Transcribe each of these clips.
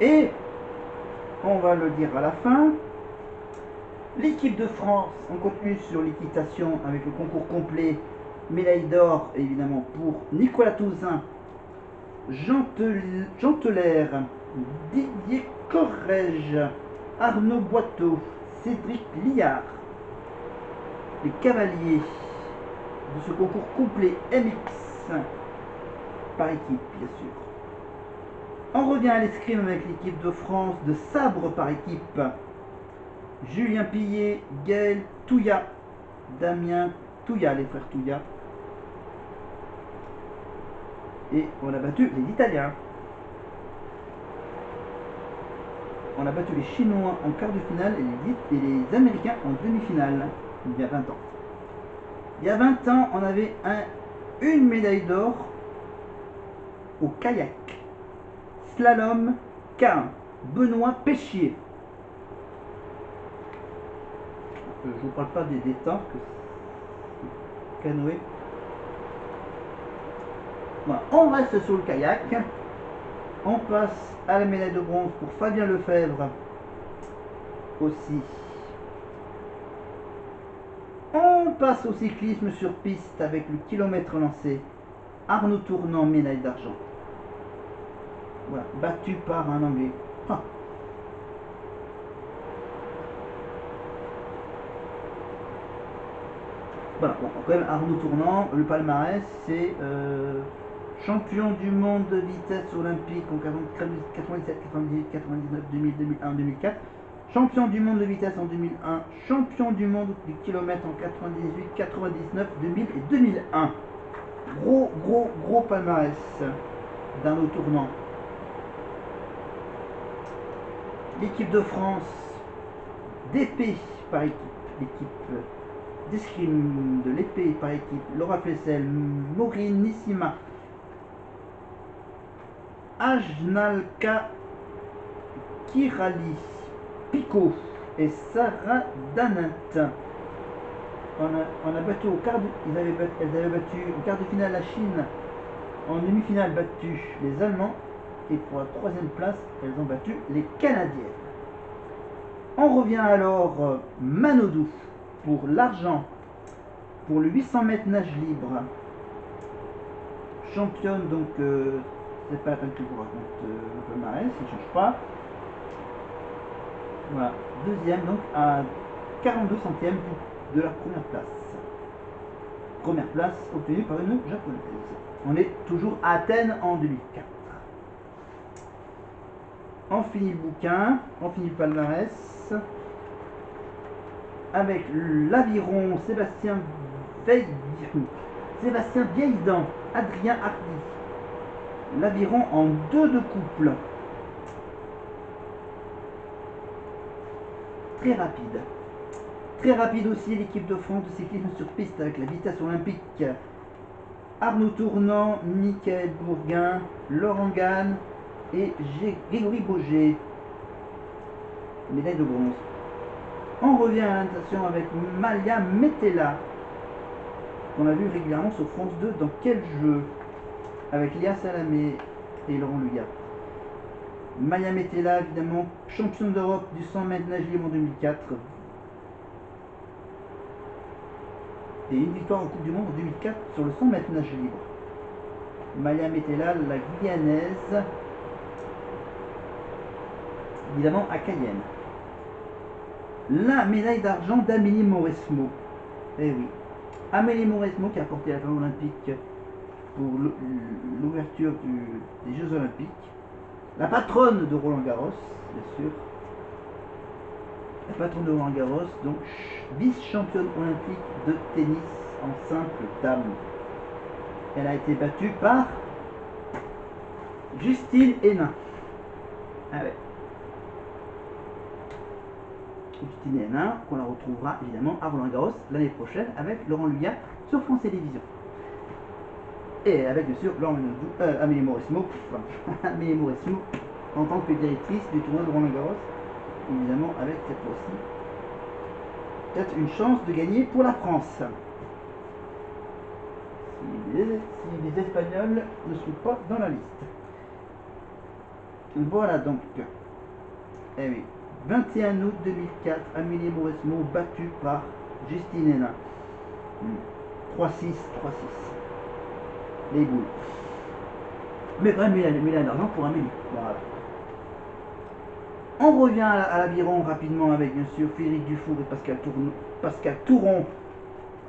Et on va le dire à la fin. L'équipe de France, on continue sur l'équitation avec le concours complet. Médaille d'or, évidemment, pour Nicolas Touzin, Jean Teler, Didier Corrège, Arnaud Boiteau, Cédric Liard. Les cavaliers de ce concours complet MX par équipe, bien sûr. On revient à l'escrime avec l'équipe de France de sabre par équipe. Julien Pillet, Gaël Touya, Damien Touya, les frères Touya. Et on a battu les Italiens. On a battu les Chinois en quart de finale et les Américains en demi-finale, il y a 20 ans. Il y a 20 ans, on avait une médaille d'or au kayak. Slalom K1, Benoît Péchier. Je ne vous parle pas des temps que canoë. Voilà, on reste sur le kayak. On passe à la médaille de bronze pour Fabien Lefebvre aussi. On passe au cyclisme sur piste avec le kilomètre lancé. Arnaud Tournant, médaille d'argent. Voilà, battu par un Anglais. Ah. Voilà, bon, quand même Arnaud Tournant, le palmarès, c'est champion du monde de vitesse olympique en 97, 98, 99, 2000, 2001, 2004. Champion du monde de vitesse en 2001, champion du monde du kilomètre en 98, 99, 2000 et 2001. Gros palmarès d'Arnaud Tournant. L'équipe de France d'épée par équipe, l'équipe d'escrime de l'épée par équipe, Laura Flessel, Maureen Nissima, Ajnalka Kirali, Pico et Sarah Danat. On a battu au quart de, elles avaient battu au quart de finale la Chine, en demi-finale battu les Allemands et pour la troisième place elles ont battu les Canadiennes. On revient alors Manodou pour l'argent pour le 800 mètres nage libre. Championne, donc c'est pas la peine que je vous raconte le palmarès, il ne change pas. Voilà, deuxième donc à 42 centièmes de la première place. Première place obtenue par une japonaise. On est toujours à Athènes en 2004. On finit le bouquin, on finit le palmarès avec l'aviron Sébastien Vieilledent, Adrien Hardy. L'aviron en 2 de couple. Très rapide. Très rapide aussi l'équipe de France de cyclisme sur piste avec la vitesse olympique. Arnaud Tournant, Michael Bourguin, Laurent Gane et Grégory Boger. Médaille de bronze. On revient à la natation avec Malia Metella, qu'on a vu régulièrement sur France 2 dans quel jeu, avec Léa Salamé et Laurent Lugat. Malia Metella, évidemment, championne d'Europe du 100 mètres nage libre en 2004. Et une victoire en Coupe du Monde en 2004 sur le 100 mètres nage libre. Malia Metella, la Guyanaise, évidemment à Cayenne. La médaille d'argent d'Amélie Mauresmo. Eh oui, Amélie Mauresmo qui a porté la flamme olympique pour l'ouverture des Jeux Olympiques. La patronne de Roland Garros, bien sûr. La patronne de Roland Garros, donc vice-championne olympique de tennis en simple dame. Elle a été battue par Justine Hénin. Ah ouais. Justine Hénin, qu'on la retrouvera évidemment à Roland Garros l'année prochaine avec Laurent Lugat sur France Télévisions. Et avec bien sûr Amélie Mauresmo, Amélie Mauresmo en tant que directrice du tournoi de Roland Garros, évidemment avec cette fois-ci peut-être une chance de gagner pour la France. Si les Espagnols ne sont pas dans la liste. Voilà donc. Eh oui. 21 août 2004, Amélie Mauresmo battue par Justine Hénin. 3-6, 3-6. Les boules. Mais vrai, médaille d'argent pour Amélie. Voilà. On revient à l'aviron rapidement avec bien sûr Frédéric Dufour et Pascal Touron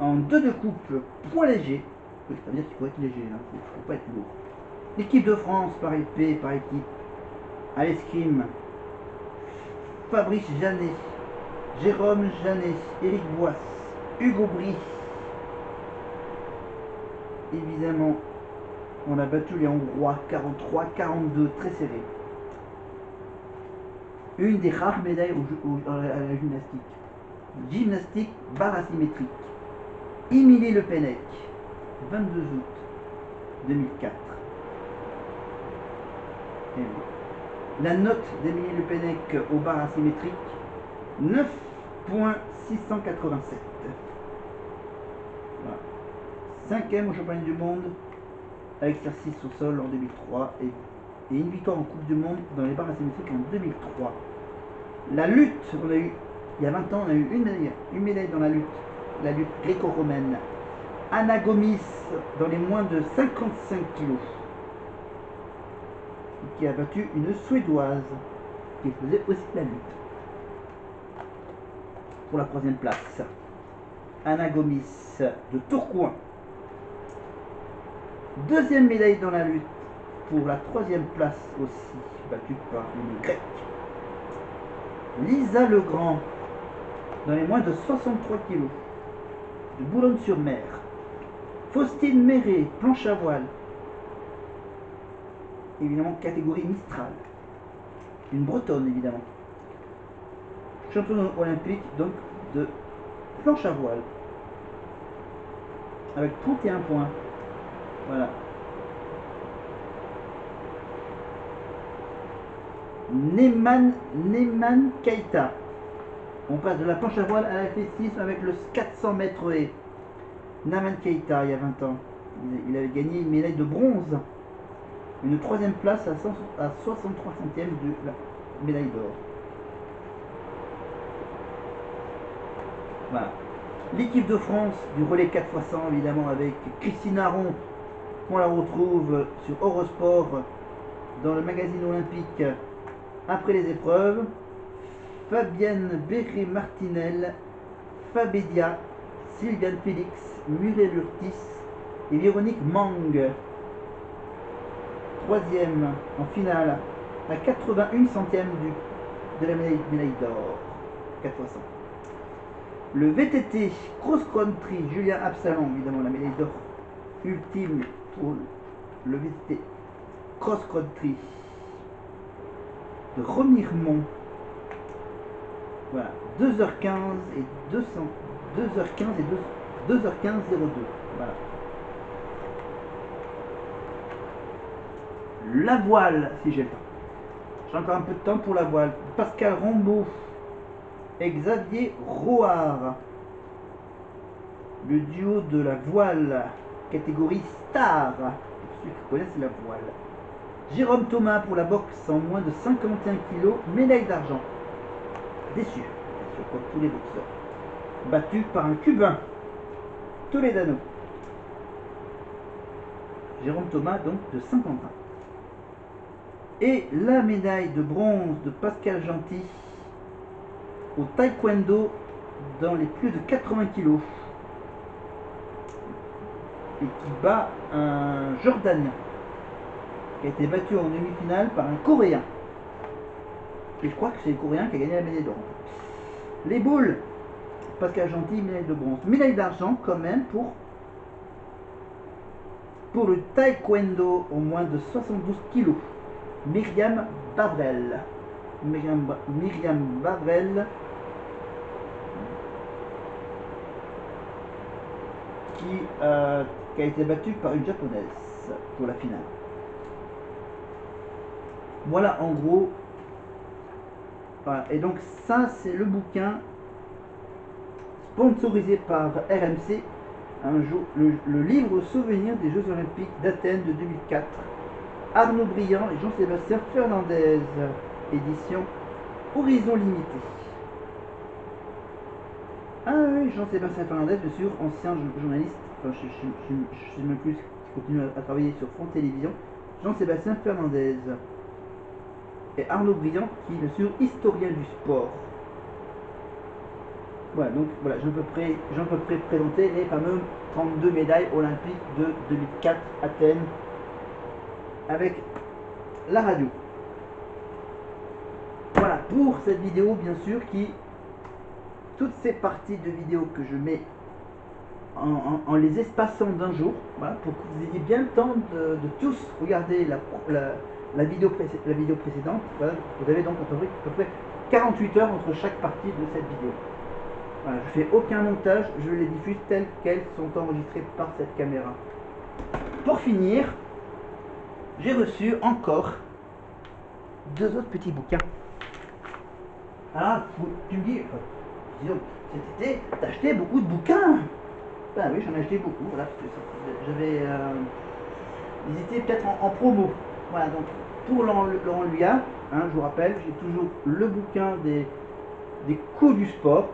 en 2 de couple poids léger. Oui, ça veut dire qu'il faut être léger, il ne faut pas être lourd. L'équipe de France par épée, par équipe. À l'escrime, Fabrice Janet, Jérôme Janet, Éric Boisse, Hugo Bry. Évidemment, on a battu les Hongrois 43-42, très serré. Une des rares médailles à la gymnastique. Gymnastique barre asymétrique. Émilie Le Pennec, 22 août 2004. Et la note d'Émilie Le Pennec au bar asymétrique, 9,687. Voilà. 5e au championnat du monde à l'exercice au sol en 2003 et une victoire en Coupe du Monde dans les barres asymétriques en 2003. La lutte, on a eu, il y a 20 ans, on a eu une médaille dans la lutte gréco-romaine. Anna Gomis dans les moins de 55 kilos, qui a battu une Suédoise qui faisait aussi la lutte pour la 3e place. Anna Gomis de Tourcoing. 2e médaille dans la lutte pour la 3e place aussi, battue par une Grecque. Lisa Legrand dans les moins de 63 kg de Boulogne-sur-Mer. Faustine Méret, planche à voile. Évidemment catégorie Mistral. Une Bretonne évidemment. Championne olympique donc de planche à voile. Avec 31 points. Voilà. Neyman Keita. On passe de la planche à voile à l'athlétisme avec le 400 mètres haies. Neyman Keita, il y a 20 ans. Il avait gagné une médaille de bronze. Une 3e place à 63 centièmes de la médaille d'or. Voilà. L'équipe de France du relais 4x100 évidemment avec Christine Aron. On la retrouve sur Eurosport dans le magazine olympique après les épreuves. Fabienne Béré-Martinel, Fabédia, Sylviane Félix, Muriel Urtis et Véronique Mang. 3e en finale à 81 centièmes de la médaille d'or. 4x100. Le VTT cross-country, Julien Absalon, évidemment la médaille d'or ultime pour le VTT cross-country de Remiremont. Voilà, 2h15 et 2h15 02. Voilà. La voile, si j'ai le temps. J'ai encore un peu de temps pour la voile. Pascal Rombaud et Xavier Roard. Le duo de la voile, catégorie star. Pour ceux qui connaissent la voile. Jérôme Thomas pour la boxe en moins de 51 kg, médaille d'argent. Déçu, bien sûr, comme tous les boxeurs. Battu par un Cubain, Toledano. Jérôme Thomas, donc de Saint-Quentin. Et la médaille de bronze de Pascal Gentil au taekwondo dans les plus de 80 kg. Et qui bat un Jordanien qui a été battu en demi-finale par un Coréen. Et je crois que c'est le Coréen qui a gagné la médaille d'or. Les boules, Pascal Gentil, médaille de bronze. Médaille d'argent quand même pour le taekwondo au moins de 72 kg. Myriam Bavrel. Myriam Bavrel qui a été battue par une japonaise pour la finale. Voilà en gros. Voilà. Et donc ça c'est le bouquin sponsorisé par RMC, le livre souvenir des Jeux Olympiques d'Athènes de 2004, Arnaud Briand et Jean-Sébastien Fernandez, édition Horizon Limité. Ah oui, Jean-Sébastien Fernandez, bien sûr, ancien journaliste, enfin, je sais même plus, qui continue à travailler sur France Télévisions. Jean-Sébastien Fernandez. Et Arnaud Briand, qui est bien sûr historien du sport. Voilà, donc voilà, je peux présenter les fameuses 32 médailles olympiques de 2004 Athènes avec la radio. Voilà, pour cette vidéo, bien sûr, toutes ces parties de vidéo que je mets en les espaçant d'un jour, voilà, pour que vous ayez bien le temps de tous regarder la vidéo précédente. Voilà, vous avez donc à peu près 48 heures entre chaque partie de cette vidéo. Voilà, je fais aucun montage, je les diffuse telles qu'elles sont enregistrées par cette caméra. Pour finir, j'ai reçu encore 2 autres petits bouquins. Alors, tu me dis, disons, cet été, t'as acheté beaucoup de bouquins. Ben oui, j'en ai acheté beaucoup, voilà, parce que j'avais... ils étaient peut-être en promo. Voilà, donc pour Laurent Luyat, hein, je vous rappelle, j'ai toujours le bouquin des coups du sport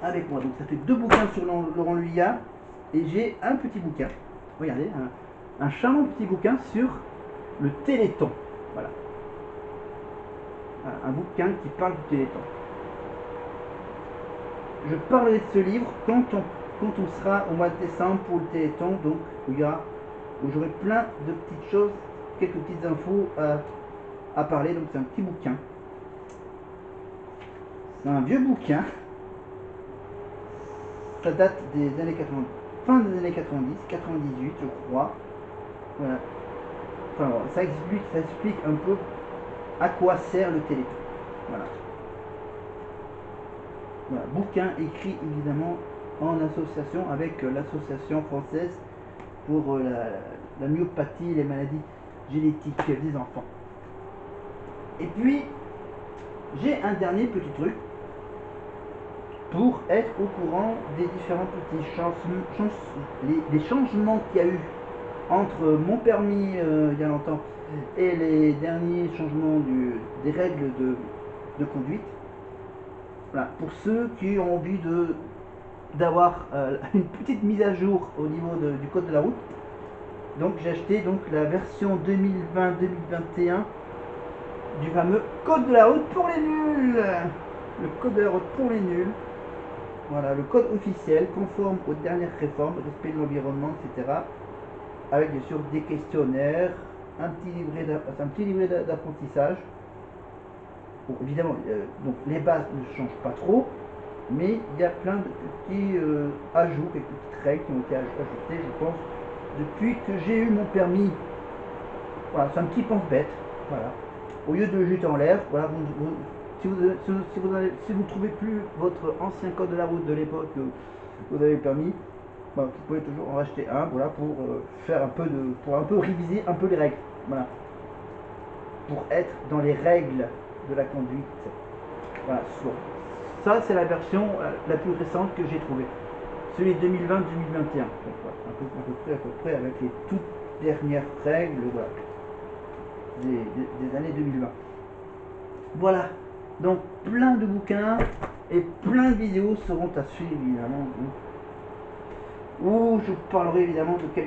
avec moi. Donc ça fait 2 bouquins sur Laurent Luyat et j'ai un petit bouquin. Regardez, un charmant petit bouquin sur le Téléthon. Voilà. Un bouquin qui parle du Téléthon. Je parlerai de ce livre quand on sera au mois de décembre pour le Téléthon, donc où j'aurai plein de petites choses, quelques petites infos à parler. Donc c'est un petit bouquin. C'est un vieux bouquin. Ça date des années 80, fin des années 90, 98 je crois. Voilà. Enfin, ça explique un peu à quoi sert le Téléthon. Voilà. Voilà. Bouquin écrit évidemment en association avec l'association française pour la myopathie, les maladies génétiques des enfants. Et puis, j'ai un dernier petit truc pour être au courant des différents petits les changements qu'il y a eu entre mon permis il y a longtemps et les derniers changements des règles de conduite. Voilà, pour ceux qui ont envie d'avoir une petite mise à jour au niveau du code de la route. Donc j'ai acheté donc la version 2020-2021 du fameux code de la route pour les nuls. Le code de la route pour les nuls. Voilà, le code officiel conforme aux dernières réformes, respect de l'environnement, etc. Avec bien sûr des questionnaires, un petit livret d'apprentissage. Bon, évidemment, donc les bases ne changent pas trop, mais il y a plein de petits ajouts, quelques petites règles qui ont été ajoutées, je pense, depuis que j'ai eu mon permis. Voilà, c'est un petit pense-bête. Voilà. Au lieu de le jeter en l'air, voilà, si vous ne trouvez plus votre ancien code de la route de l'époque où vous avez le permis, bah, vous pouvez toujours en racheter un, voilà, pour faire pour un peu réviser un peu les règles. Voilà. Pour être dans les règles de la conduite. Voilà, ça c'est la version la plus récente que j'ai trouvée. Celui 2020-2021. Donc, voilà, à peu près avec les toutes dernières règles, voilà, des années 2020. Voilà. Donc plein de bouquins et plein de vidéos seront à suivre évidemment. Où je parlerai évidemment de quelques